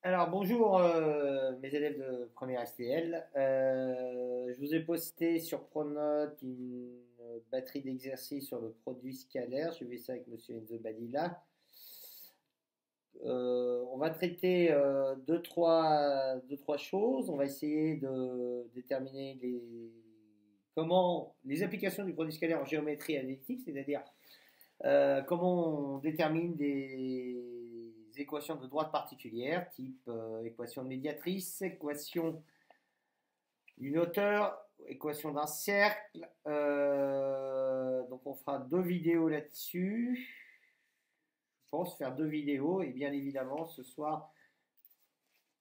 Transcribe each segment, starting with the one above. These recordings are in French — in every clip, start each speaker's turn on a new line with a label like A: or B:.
A: Alors bonjour mes élèves de première STL. Je vous ai posté sur Pronote une batterie d'exercices sur le produit scalaire. Je vais ça avec Monsieur Enzo Badilla. On va traiter deux, trois choses. On va essayer de déterminer comment les applications du produit scalaire en géométrie analytique, c'est-à-dire comment on détermine des équations de droite particulière, type équation de médiatrice, équation d'une hauteur, équation d'un cercle. Donc on fera deux vidéos là-dessus. Je pense faire deux vidéos et bien évidemment ce soir,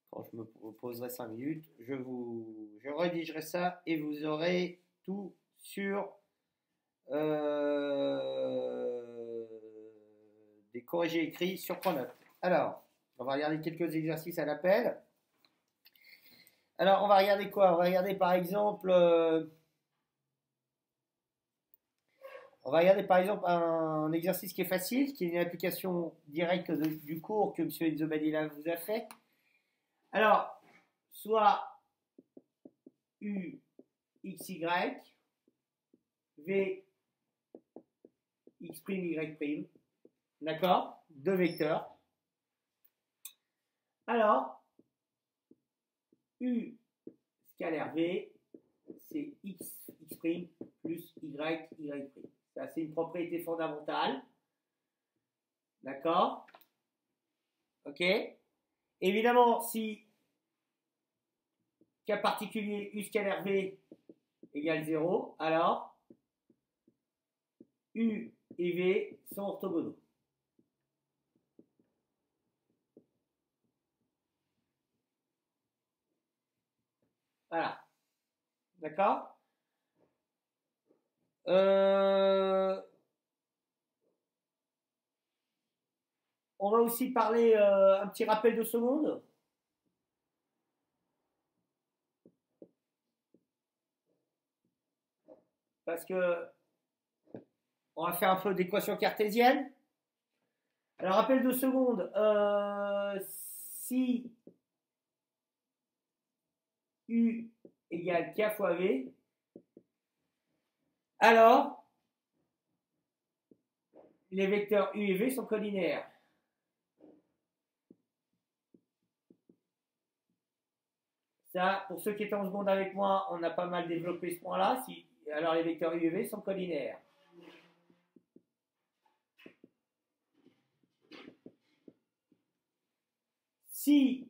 A: quand je me poserai 5 minutes, je rédigerai ça et vous aurez tout sur des corrigés écrits sur Pronote. Alors, on va regarder quelques exercices à l'appel. Alors, on va regarder quoi? On va regarder par exemple, un exercice qui est facile, qui est une application directe du cours que M. Izzobadilla vous a fait. Alors, soit U, X, Y, V, X', Y'. D'accord? Deux vecteurs. Alors, U scalaire V, c'est X', plus Y'. Ça, c'est une propriété fondamentale. D'accord? Ok? Évidemment, si K particulier U scalaire V égale 0, alors U et V sont orthogonaux. Voilà. D'accord? On va aussi parler un petit rappel de seconde. Parce que on va faire un peu d'équation cartésienne. Alors, rappel de seconde. Si U égale K fois V, alors les vecteurs U et V sont collinaires. Ça, pour ceux qui étaient en seconde avec moi, on a pas mal développé ce point-là. Alors les vecteurs U et V sont collinaires. Si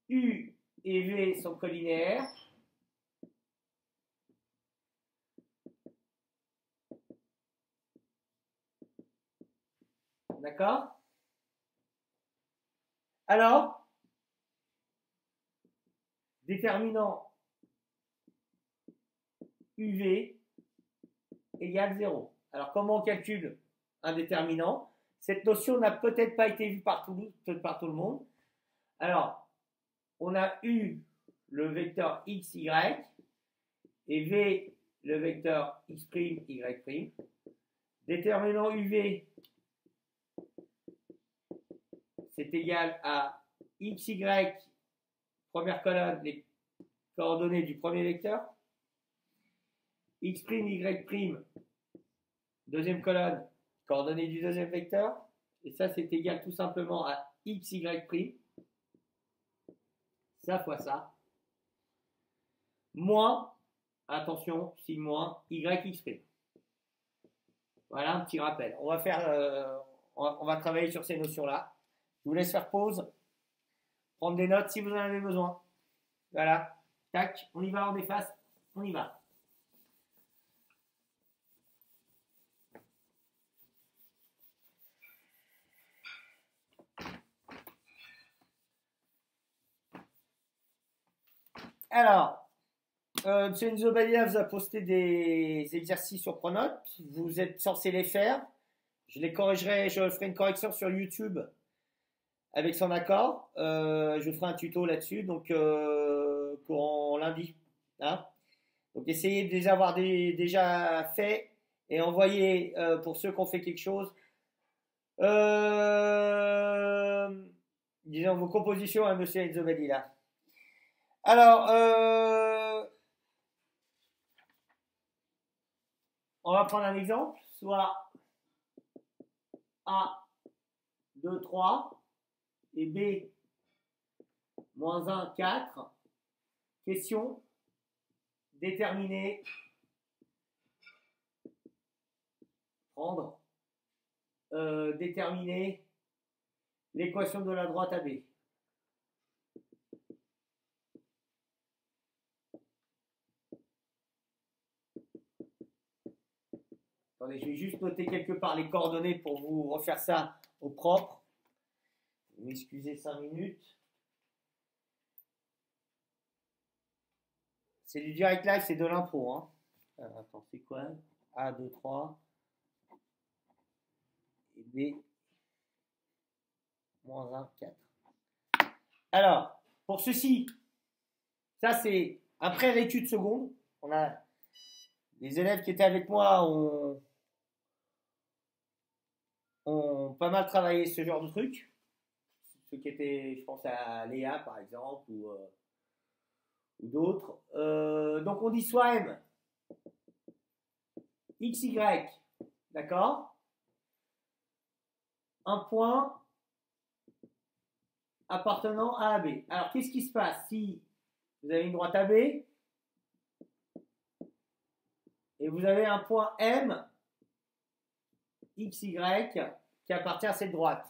A: U et V sont collinaires, d'accord? Alors, déterminant UV égale 0. Alors, comment on calcule un déterminant? Cette notion n'a peut-être pas été vue par tout le monde. Alors, on a U, le vecteur x, y, et V, le vecteur x', y'. Déterminant UV, c'est égal à x, y, première colonne, les coordonnées du premier vecteur, x', y', deuxième colonne, coordonnées du deuxième vecteur, et ça c'est égal tout simplement à x, y', ça fois ça, moins, attention, signe moins, yx'. Voilà un petit rappel. On va travailler sur ces notions-là. Je vous laisse faire pause, prendre des notes si vous en avez besoin. Voilà, tac, on y va, on efface, on y va. Alors, M. Enzo Badia vous a posté des exercices sur Pronote. Vous êtes censé les faire. Je les corrigerai, je ferai une correction sur YouTube avec son accord. Je ferai un tuto là-dessus, donc courant lundi. Hein. Donc essayez de les avoir déjà faits et envoyez pour ceux qui ont fait quelque chose. Il disons, vos compositions à monsieur Enzo Badilla. Alors, on va prendre un exemple, soit A, 2, 3, et B, moins 1, 4. Question, déterminer, prendre, déterminer l'équation de la droite AB. Attendez, je vais juste noter quelque part les coordonnées pour vous refaire ça au propre. Vous m'excusez 5 minutes. C'est du direct live, c'est de l'impro. Hein. Attends, c'est quoi? A, 2, 3. Et B, moins 1, 4. Alors, pour ceci, ça c'est après l'étude seconde. On a les élèves qui étaient avec moi ont pas mal travaillé ce genre de truc. Ceux qui étaient, je pense à Léa par exemple, ou d'autres. Donc on dit soit M, X, Y, d'accord? Un point appartenant à AB. Alors qu'est-ce qui se passe si vous avez une droite AB et vous avez un point M, X, Y qui appartient à cette droite?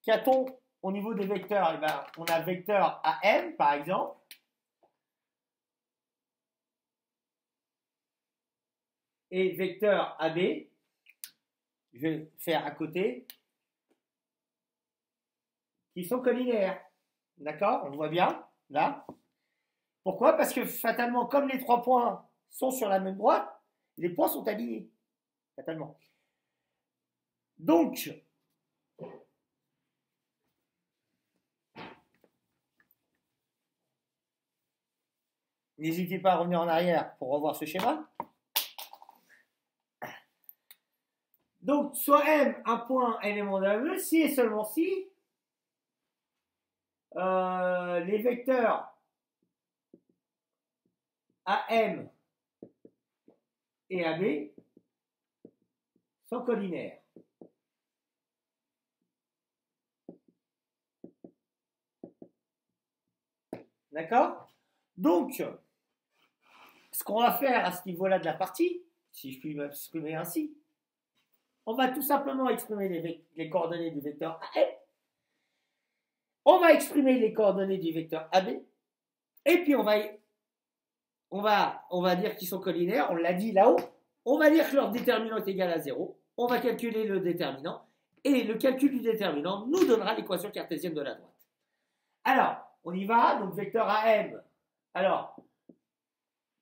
A: Qu'a-t-on au niveau des vecteurs? Eh bien, on a le vecteur AM, par exemple. Et vecteur AB. Je vais faire à côté. Qui sont collinaires. D'accord? On le voit bien, là. Pourquoi? Parce que fatalement, comme les trois points sont sur la même droite, les points sont alignés. Fatalement. Donc, n'hésitez pas à revenir en arrière pour revoir ce schéma. Donc, soit M, un point élément d'AE, si et seulement si les vecteurs AM et AB sont collinaires. D'accord? Donc, ce qu'on va faire à ce niveau-là de la partie, si je puis m'exprimer ainsi, on va tout simplement exprimer les coordonnées du vecteur AM. On va exprimer les coordonnées du vecteur AB. Et puis on va dire qu'ils sont collinaires. On l'a dit là-haut. On va dire que leur déterminant est égal à 0. On va calculer le déterminant. Et le calcul du déterminant nous donnera l'équation cartésienne de la droite. Alors, on y va. Donc, vecteur AM. Alors,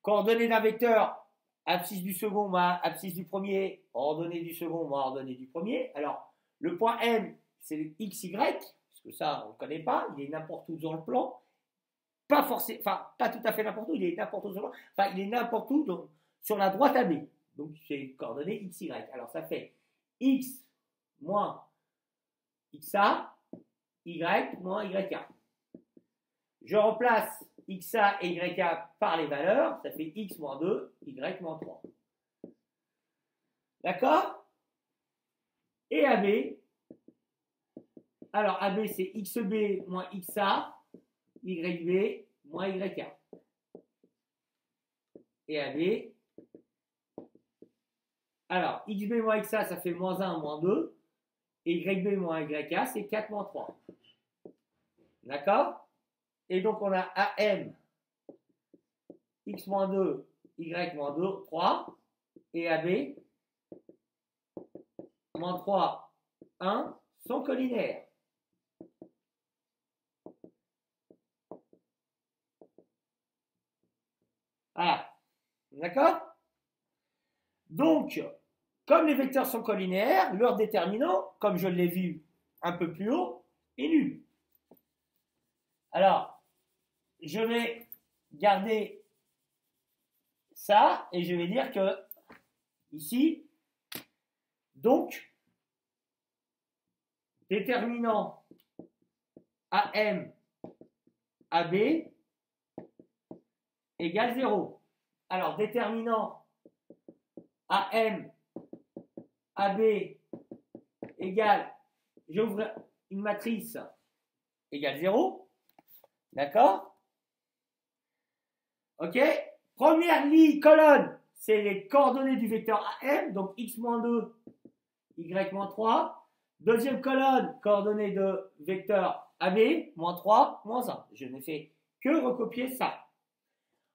A: coordonnées d'un vecteur, abscisse du second moins abscisse du premier, ordonnée du second moins ordonnée du premier. Alors, le point M, c'est le XY, parce que ça, on ne le connaît pas, il est n'importe où dans le plan. Pas forcément, enfin, pas tout à fait n'importe où, il est n'importe où sur le plan. Enfin, il est n'importe où sur la droite AB. Donc, c'est coordonnée XY. Alors, ça fait X moins XA, Y moins YA. Je remplace XA et YA par les valeurs, ça fait X moins 2, Y moins 3. D'accord? Et AB, alors AB c'est XB moins XA, YB moins YA. Et AB, alors XB moins XA ça fait moins 1 moins 2, et YB moins YA c'est 4 moins 3. D'accord? Et donc on a AM, X moins 2, Y moins 2, 3, et AB, moins 3, 1, sont collinaires. Voilà. D'accord? Donc, comme les vecteurs sont collinaires, leur déterminant, comme je l'ai vu un peu plus haut, est nul. Alors, je vais garder ça et je vais dire que ici, donc, déterminant AM, AB égale 0. Alors, déterminant AM, AB égale, j'ouvre une matrice égale 0. D'accord? Ok? Première ligne, colonne, c'est les coordonnées du vecteur AM, donc x-2, y-3. Deuxième colonne, coordonnées de vecteur AB, moins 3, moins 1. Je n'ai fait que recopier ça.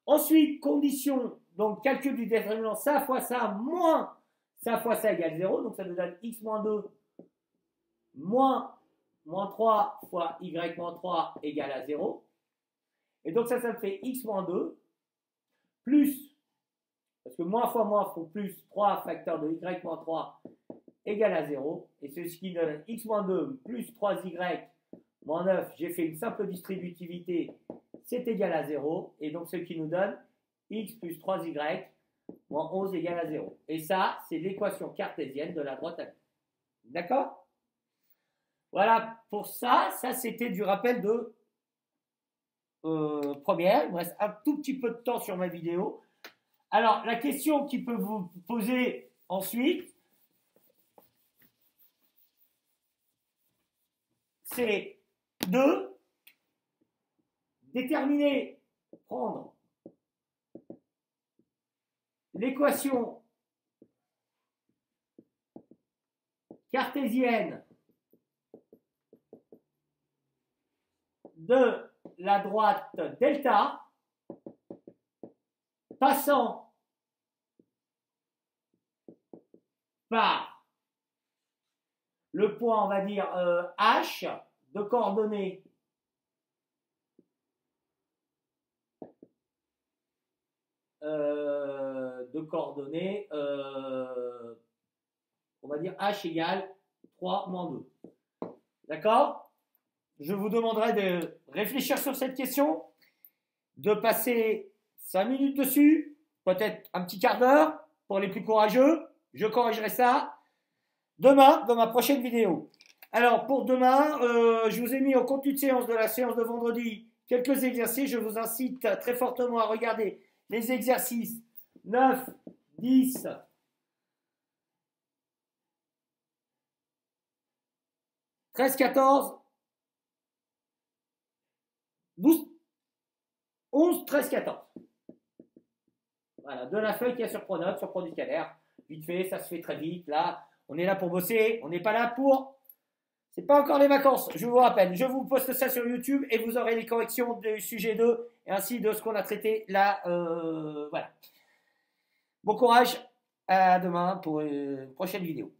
A: Ensuite, condition, donc calcul du déterminant ça fois ça, moins ça fois ça égale 0. Donc ça nous donne x-2 moins 3 fois y-3 égale à 0. Et donc ça me fait x-2 plus, parce que moins fois moins font plus 3 facteurs de y-3 égale à 0. Et c'est ce qui donne x-2 plus 3y moins 9. J'ai fait une simple distributivité, c'est égal à 0. Et donc ce qui nous donne x plus 3y moins 11 égale à 0. Et ça, c'est l'équation cartésienne de la droite à gauche. D'accord? Voilà, pour ça, c'était du rappel de première. Il me reste un tout petit peu de temps sur ma vidéo. Alors, la question qui peut vous poser ensuite, c'est de déterminer, prendre l'équation cartésienne de la droite delta passant par le point, on va dire, H de coordonnées on va dire H égale 3 moins 2. D'accord? Je vous demanderai de réfléchir sur cette question, de passer 5 minutes dessus, peut-être un petit quart d'heure pour les plus courageux. Je corrigerai ça demain dans ma prochaine vidéo. Alors pour demain, je vous ai mis au contenu de séance de la séance de vendredi quelques exercices. Je vous incite très fortement à regarder les exercices 9, 10, 13, 14, 12, 11, 13, 14. Voilà, de la feuille qu'il y a sur Pronote, sur ProduScalaire. Vite fait, ça se fait très vite. Là, on est là pour bosser. On n'est pas là pour... C'est pas encore les vacances, je vous rappelle. Je vous poste ça sur YouTube et vous aurez les corrections du sujet 2 et ainsi de ce qu'on a traité là. Voilà. Bon courage. À demain pour une prochaine vidéo.